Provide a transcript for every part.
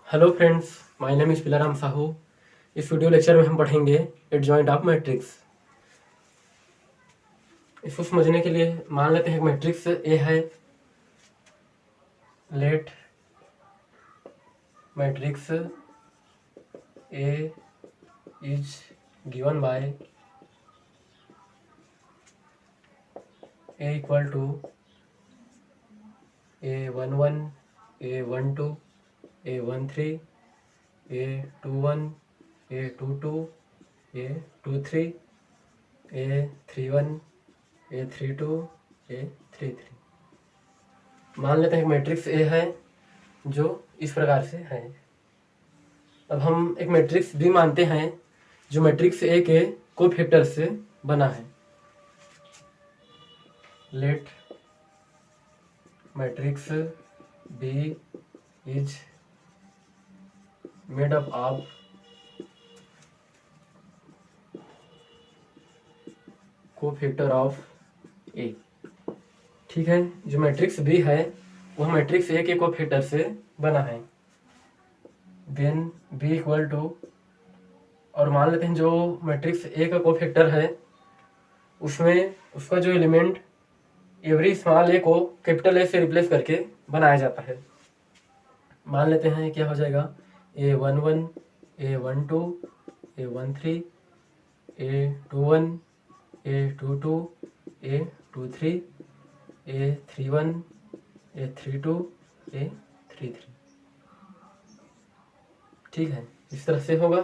Hello friends, my name is Pilaram Sahu. इस video lecture में हम पढ़ेंगे एडजॉइंट ऑफ मैट्रिक्स। इसको समझने के लिए मान लेते हैं मैट्रिक्स ए है। Let matrix A is given by A equal to A11, A12, A13, A21, A22, A23, A31, A32, A33। मान लेते हैं कि मैट्रिक्स ए है जो इस प्रकार से है। अब हम एक मैट्रिक्स बी मानते हैं जो मैट्रिक्स ए के कोफैक्टर से बना है। Let matrix B is made up of cofactor of A. ठीक है, जो मैट्रिक्स बी है वह मैट्रिक्स ए के कोफैक्टर से बना है। देन बी इक्वल टू, और मान लेते हैं जो मैट्रिक्स ए का कोफैक्टर है उसमें उसका जो एलिमेंट एवरी स्मॉल ए को कैपिटल ए से रिप्लेस करके बनाया जाता है। मान लेते हैं क्या हो जाएगा, A11, A12, A13, A21, A22, A23, A31, A32, A33। ठीक है, इस तरह से होगा।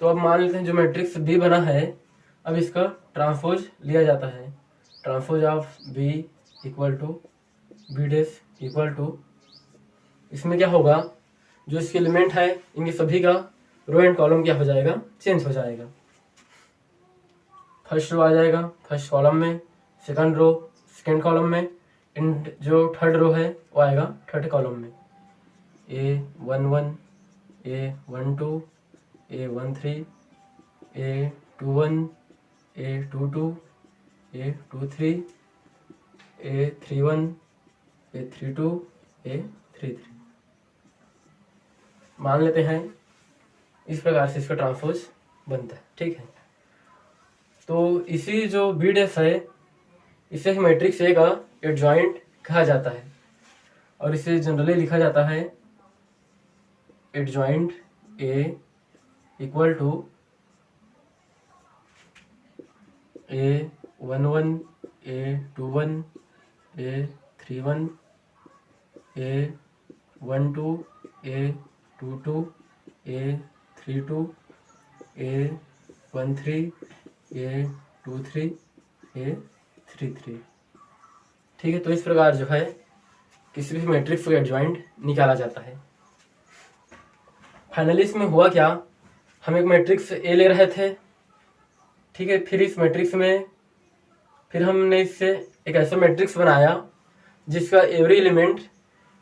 तो अब मान लेते हैं जो मैट्रिक्स बी बना है, अब इसका ट्रांसपोज लिया जाता है। Transpose of B equal to B dash equal to, इसमें क्या होगा, जो इसके एलिमेंट है इनके सभी का रो एंड कॉलम क्या हो जाएगा, चेंज हो जाएगा। फर्स्ट रो आ जाएगा फर्स्ट कॉलम में, सेकंड रो सेकंड कॉलम में, एंड जो थर्ड रो है वो आएगा थर्ड कॉलम में। A11, A12, A13, A21, A22, A23, A31, A32, A33। मान लेते हैं इस प्रकार से इसका ट्रांसपोज बनता है। ठीक है, तो इसी जो बी डैश है इसे मैट्रिक्स ए का एडजॉइंट कहा जाता है, और इसे जनरली लिखा जाता है adjoint A equal to A11, A21, A31, A12, A22, A32, A13, A23, A33। ठीक है, तो इस प्रकार जो है किसी भी मैट्रिक्स का एडजॉइंट निकाला जाता है। फाइनली इसमें हुआ क्या, हम एक मैट्रिक्स ए ले रहे थे। ठीक है, फिर इस मैट्रिक्स में फिर हमने इससे एक ऐसा मैट्रिक्स बनाया जिसका एवरी एलिमेंट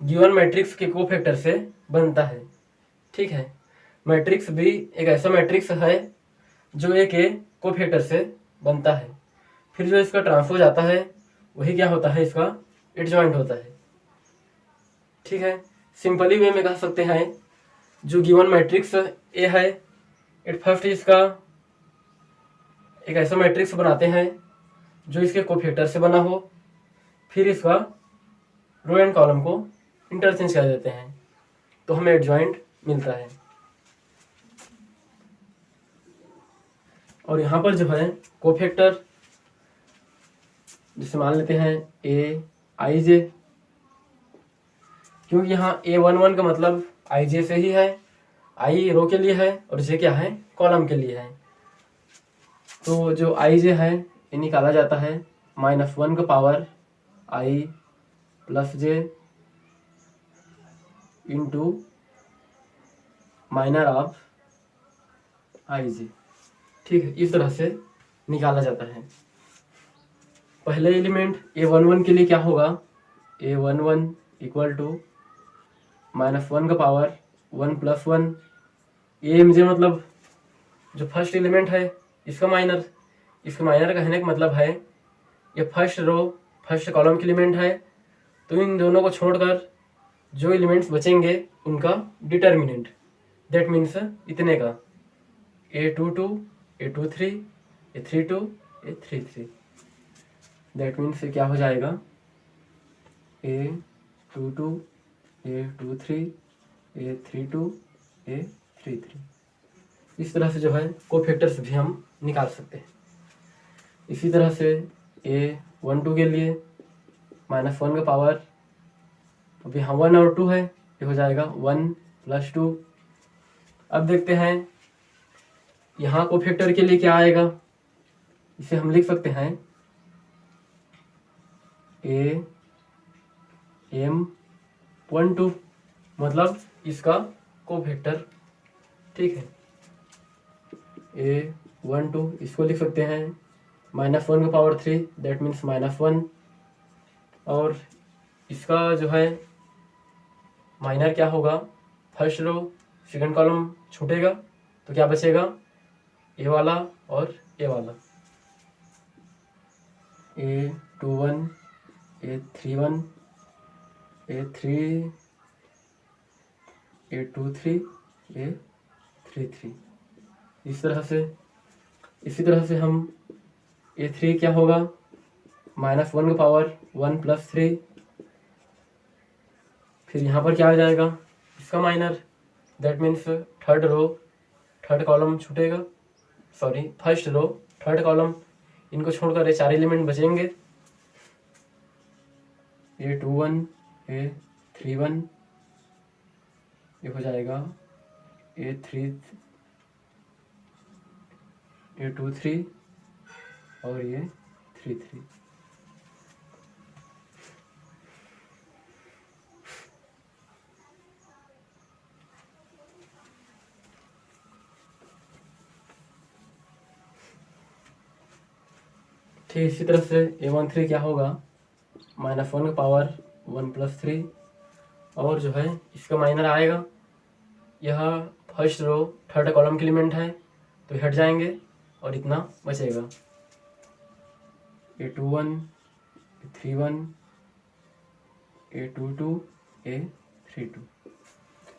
गिवन मैट्रिक्स के कोफैक्टर से बनता है। ठीक है, मैट्रिक्स बी एक ऐसा मैट्रिक्स है जो ए के कोफैक्टर से बनता है। फिर जो इसका ट्रांसपोज आता है वही क्या होता है, इसका एडजॉइंट होता है। ठीक है, सिंपली वे में कह सकते हैं जो गिवन मैट्रिक्स ए है एट फर्स्ट इसका एक ऐसा मैट्रिक्स बनाते हैं जो इसके कोफैक्टर से बना हो, फिर इसका रो एंड कॉलम को इंटरचेंज कर देते हैं तो हमें एडजॉइंट मिलता है। और यहाँ पर जो है कोफैक्टर जिसे मान लेते हैं ए आई जे, क्योंकि यहाँ A11 का मतलब आई जे से ही है। आई रो के लिए है और जे क्या है, कॉलम के लिए है। तो जो आई जे है ये निकाला जाता है -1 का power i plus j into minor of i j. ठीक है, इस तरह से निकाला जाता है। पहले एलिमेंट A11 के लिए क्या होगा, A11 इक्वल टू -1 का पावर 1 + 1। ए मुझे मतलब जो फर्स्ट एलिमेंट है इसका माइनर कहने का मतलब है ये फर्स्ट रो फर्स्ट कॉलम के एलिमेंट है, तो इन दोनों को छोड़कर जो एलिमेंट्स बचेंगे उनका डिटर्मिनेंट, दैट मीन्स इतने का A22 A23 A32 A33, that means क्या हो जाएगा A22 A23 A32 A33। इस तरह से जो है कोफैक्टर्स भी हम निकाल सकते हैं। इसी तरह से A12 के लिए -1 का पावर, अब यहाँ 1 और 2 है, ये हो जाएगा 1 + 2। अब देखते हैं यहाँ कोफैक्टर के लिए क्या आएगा। इसे हम लिख सकते हैं AM12, मतलब इसका कोफैक्टर, ठीक है। A12 इसको लिख सकते हैं -1 का पावर 3, दैट मीन्स -1, और इसका जो है माइनर क्या होगा, फर्स्ट रो सेकंड कॉलम छूटेगा तो क्या बचेगा, ए वाला और ए वाला, A21 A31 A3 A23 A33। इस तरह से, इसी तरह से हम A3 क्या होगा, -1 का पावर 1 + 3, फिर यहाँ पर क्या आ जाएगा, इसका minor, that means third row third column छूटेगा, sorry first row third column, इनको छोड़कर ये 4 एलिमेंट बचेंगे, A21 A31, ये हो जाएगा A23 और ये 33। ठीक इसी तरह से A13 क्या होगा, -1 का पावर 1 + 3, और जो है इसका माइनर आएगा, यह फर्स्ट रो थर्ड कॉलम के एलिमेंट है तो हट जाएंगे और इतना बचेगा, A21 A31 A22 A32।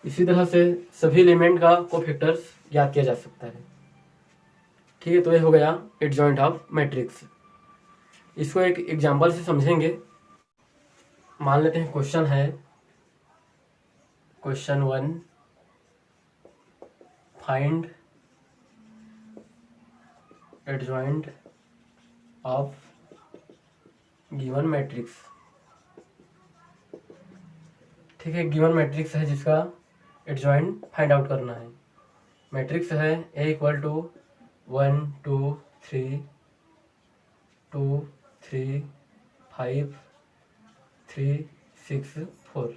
इसी तरह से सभी एलिमेंट का कोफैक्टर्स ज्ञात किया जा सकता है। ठीक है, तो ये हो गया एडजॉइंट ऑफ मैट्रिक्स। इसको एक एग्जांपल से समझेंगे। मान लेते हैं क्वेश्चन है, question 1, find adjoint of given matrix. ठीक है, गिवन मैट्रिक्स है जिसका एडजॉइंट फाइंड आउट करना है। मैट्रिक्स है A = 1 2 3 2 3 5 3 6 4।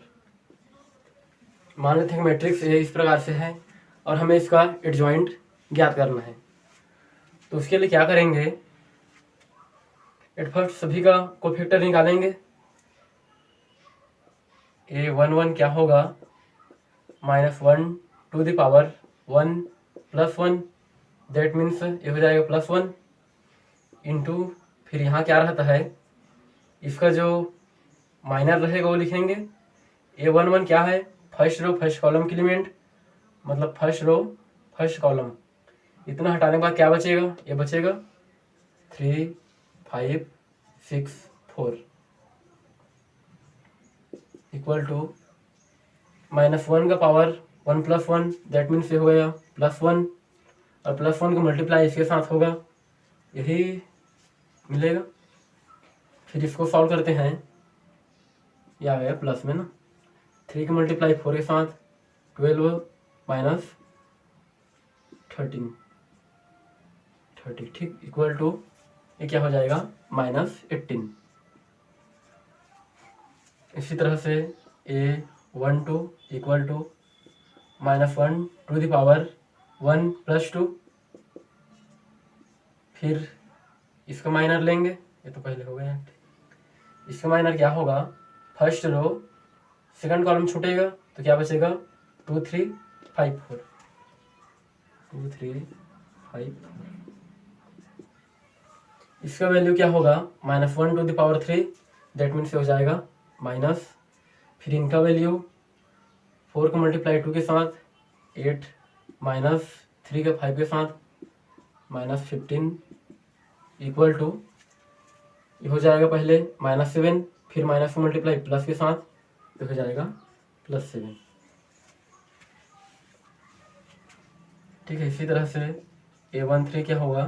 मान लेते हैं मैट्रिक्स ये इस प्रकार से है और हमें इसका एडजॉइंट ज्ञात करना है। तो उसके लिए क्या करेंगे, एट फर्स्ट सभी का कोफैक्टर निकालेंगे। A11 क्या होगा, -1 to the power 1 + 1, that means ये हो जाएगा +1 इंटू, फिर यहाँ क्या रहता है, इसका जो माइनर रहेगा वो लिखेंगे। A11 क्या है, फर्स्ट रो फर्स्ट कॉलम के एलिमेंट, मतलब फर्स्ट रो फर्स्ट कॉलम, इतना हटाने के बाद क्या बचेगा, ये बचेगा 3 5 6 4 इक्वल टू -1 का पावर 1 + 1, दैट मीन्स ये हो गया +1, और +1 का मल्टीप्लाई इसके साथ होगा, यही मिलेगा। फिर इसको सॉल्व करते हैं, ये आ गया प्लस में ना, 3 का मल्टीप्लाई 4 के साथ 12 - 13 30, ठीक, इक्वल टू ये क्या हो जाएगा -18। इसी तरह से A12 equal to -1 to the power 1 + 2, फिर इसका माइनर लेंगे, ये तो पहले हो गया। इसका माइनर क्या होगा, फर्स्ट रो सेकंड कॉलम छूटेगा तो क्या बचेगा 2 3 5 4 2 3 5 4। इसका वैल्यू क्या होगा, -1 to the power 3, that means हो जाएगा माइनस, फिर इनका वैल्यू 4 का मल्टीप्लाई 2 के साथ 8 माइनस 3 का 5 के साथ -15 इक्वल टू, ये हो जाएगा पहले -7, फिर माइनस का मल्टीप्लाई प्लस के साथ तो हो जाएगा +7। ठीक है, इसी तरह से A13 क्या होगा,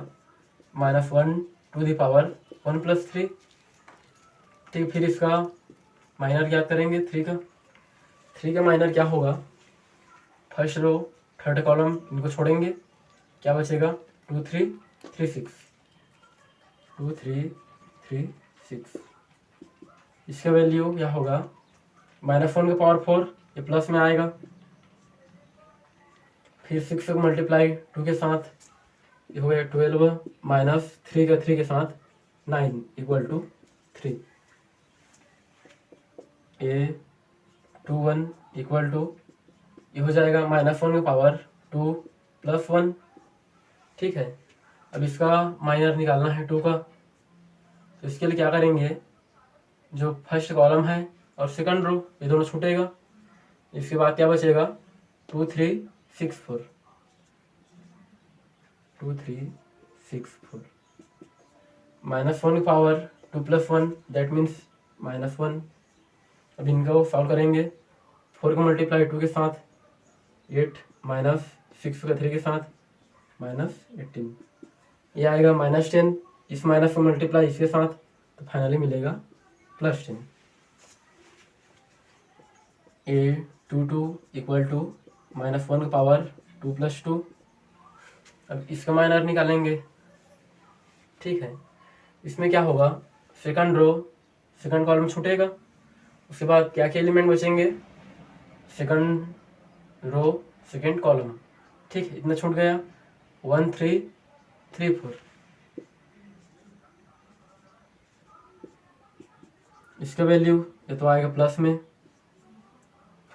-1 टू द पावर 1 + 3। ठीक, फिर इसका माइनर ज्ञात करेंगे 3 का माइनर क्या होगा, फर्स्ट रो थर्ड कॉलम इनको छोड़ेंगे, क्या बचेगा 2 3 3 6, 2 3 3 6। इसका वैल्यू क्या होगा, -1 का पावर 4, ये प्लस में आएगा, फिर 6 को मल्टीप्लाई 2 के साथ, ये हो गया 12 माइनस 3 का 3 के साथ 9 equal to 3। A21 equal to, ये हो जाएगा -1 का पावर 2 + 1। ठीक है, अब इसका माइनर निकालना है 2 का, तो इसके लिए क्या करेंगे, जो फर्स्ट कॉलम है और सेकंड रो ये दोनों छूटेगा, इसके बाद क्या बचेगा 2 3 6 4, 2 3 6 4, -1 की पावर 2 + 1 दैट मीन्स -1। अब इनको सॉल्व करेंगे, 4 का मल्टीप्लाई 2 के साथ 8 माइनस 6 का 3 के साथ -18, ये आएगा -10, इस माइनस का मल्टीप्लाई इसके साथ तो फाइनली मिलेगा +10। A22 इक्वल टू -1 का पावर 2 + 2। अब इसका माइनर निकालेंगे। ठीक है, इसमें क्या होगा, सेकंड रो सेकंड कॉलम छूटेगा, उसके बाद क्या क्या एलिमेंट बचेंगे, सेकंड रो सेकंड कॉलम। ठीक है, इतना छूट गया, 1 3 3 4। इसका वैल्यू ये तो आएगा प्लस में,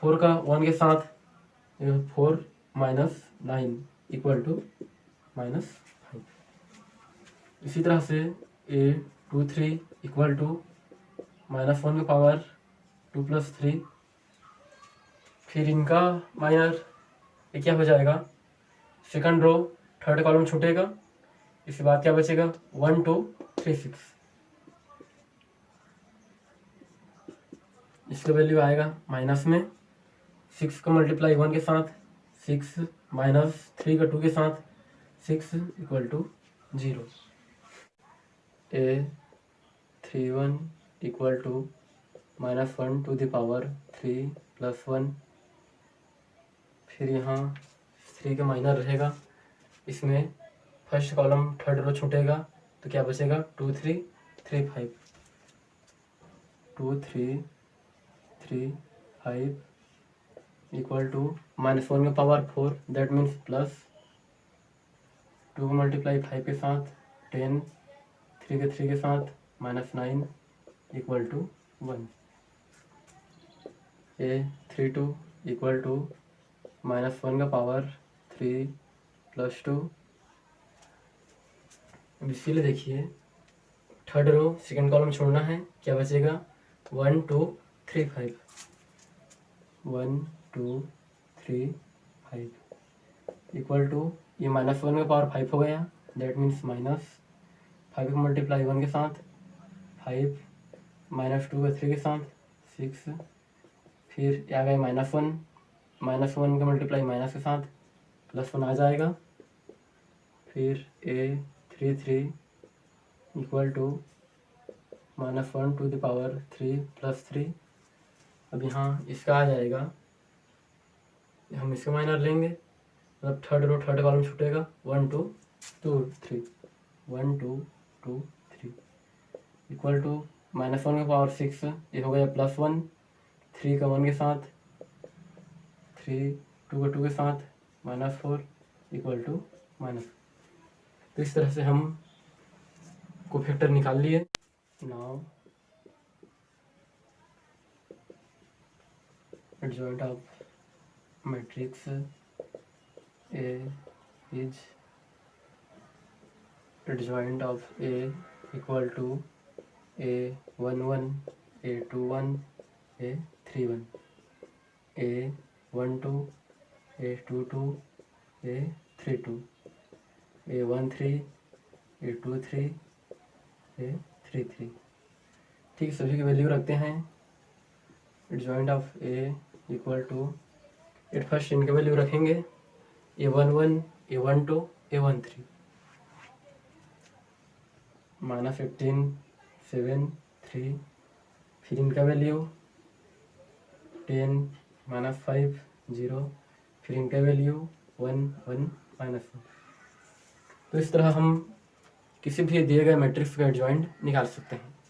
4 का 1 के साथ 4 माइनस 9 इक्वल टू -5। इसी तरह से A23 इक्वल टू -1 का पावर 2 + 3। फिर इनका माइनर ये क्या हो जाएगा, सेकंड रो थर्ड कॉलम छूटेगा, इसके बाद क्या बचेगा 1 2 3 6। इसका वैल्यू आएगा माइनस में, 6 का मल्टीप्लाई 1 के साथ 6 माइनस 3 का 2 के साथ 6 equal to 0। A31 equal to -1 to the power 3 + 1। फिर यहाँ 3 का माइनर रहेगा, इसमें फर्स्ट कॉलम थर्ड रो छूटेगा तो क्या बचेगा 2 3 3 5, 2 3 3 5 इक्वल टू -1 का पावर 4 दैट मीन्स प्लस 2 का मल्टीप्लाई 5 के साथ 10, 3 के 3 के साथ -9 equal to 1। A32 equal to -1 का पावर 3 + 2। अब इसीलिए देखिए थर्ड रो सेकंड कॉलम छोड़ना है, क्या बचेगा 1 2 3 5, 1 2 3 5 इक्वल टू, ये -1 का पावर 5 हो गया दैट मीन्स -5 का मल्टीप्लाई 1 के साथ 5 -2 का 3 के साथ 6, फिर आ गए -1 का मल्टीप्लाई माइनस के साथ +1 आ जाएगा। फिर A33 equal to -1 to the power 3 + 3। अब यहाँ इसका आ जाएगा, हम इसका माइनर लेंगे, मतलब थर्ड रो थर्ड कॉलम छूटेगा 1 2 2 3, 1 2 2 3 इक्वल टू -1 का पावर 6, ये हो गया +1, 3 का 1 के साथ 3, 2 का 2 के साथ -4 इक्वल टू -। तो इस तरह से हम कोफैक्टर निकाल लिए। Now adjoint of matrix A is adjoint of A equal to A11, A21, A31, A A12 A22 A32 A13 A23 A33। ठीक है, सभी की वैल्यू रखते हैं। Adjoint of A equal to at first इनके वैल्यू रखेंगे A11 A12 A13 -15 7 3। फिर इनका वैल्यू 10 -5 0। फिर इनका वैल्यू 1 1 -1। तो इस तरह हम किसी भी दिए गए मैट्रिक्स का एडजॉइंट निकाल सकते हैं।